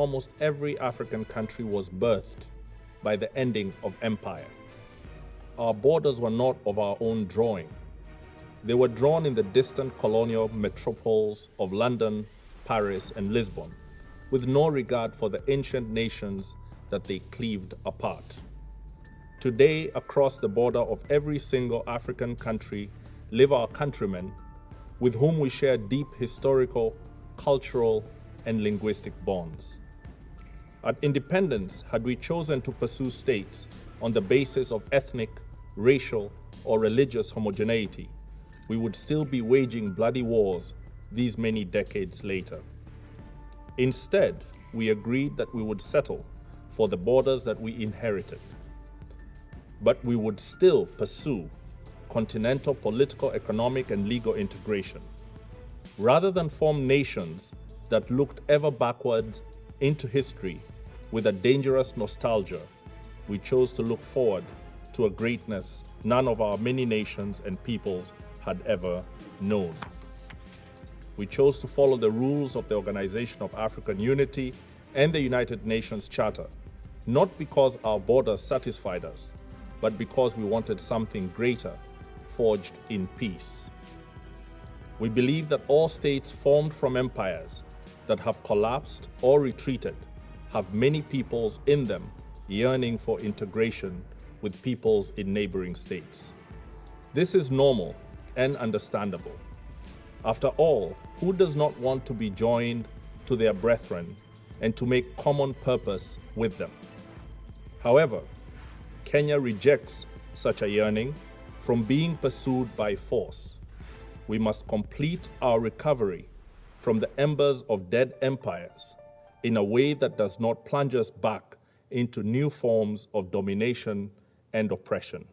almost every African country was birthed by the ending of empire. Our borders were not of our own drawing. They were drawn in the distant colonial metropoles of London, Paris, and Lisbon, with no regard for the ancient nations that they cleaved apart. Today, across the border of every single African country live our countrymen with whom we share deep historical, cultural, and linguistic bonds. At independence, had we chosen to pursue states on the basis of ethnic, racial, or religious homogeneity, we would still be waging bloody wars these many decades later. Instead, we agreed that we would settle for the borders that we inherited. But we would still pursue continental political, economic, and legal integration. Rather than form nations that looked ever backwards into history with a dangerous nostalgia, we chose to look forward to a greatness none of our many nations and peoples had ever known. We chose to follow the rules of the Organization of African Unity and the United Nations Charter, not because our borders satisfied us, but because we wanted something greater, forged in peace. We believe that all states formed from empires that have collapsed or retreated have many peoples in them yearning for integration with peoples in neighboring states. This is normal and understandable. After all, who does not want to be joined to their brethren and to make common purpose with them? However, Kenya rejects such a yearning from being pursued by force. We must complete our recovery from the embers of dead empires in a way that does not plunge us back into new forms of domination and oppression.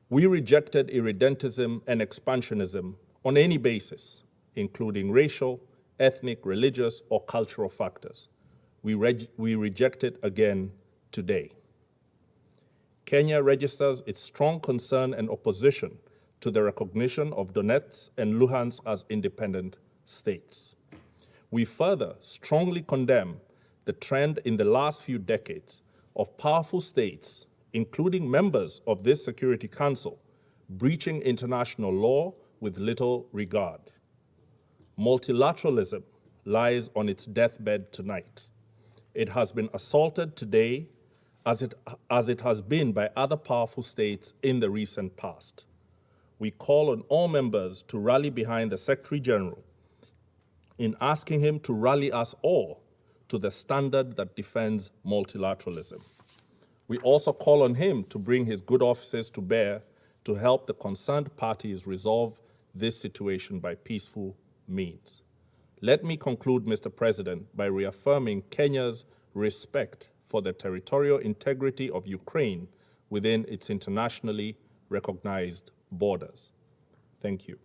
We rejected irredentism and expansionism on any basis, including racial, ethnic, religious, or cultural factors. We reject it again today. Kenya registers its strong concern and opposition to the recognition of Donetsk and Luhansk as independent states. We further strongly condemn the trend in the last few decades of powerful states, including members of this Security Council, breaching international law with little regard. Multilateralism lies on its deathbed tonight. It has been assaulted today as it has been by other powerful states in the recent past. We call on all members to rally behind the Secretary General in asking him to rally us all to the standard that defends multilateralism. We also call on him to bring his good offices to bear to help the concerned parties resolve this situation by peaceful means. Let me conclude, Mr. President, by reaffirming Kenya's respect for the territorial integrity of Ukraine within its internationally recognized borders. Thank you.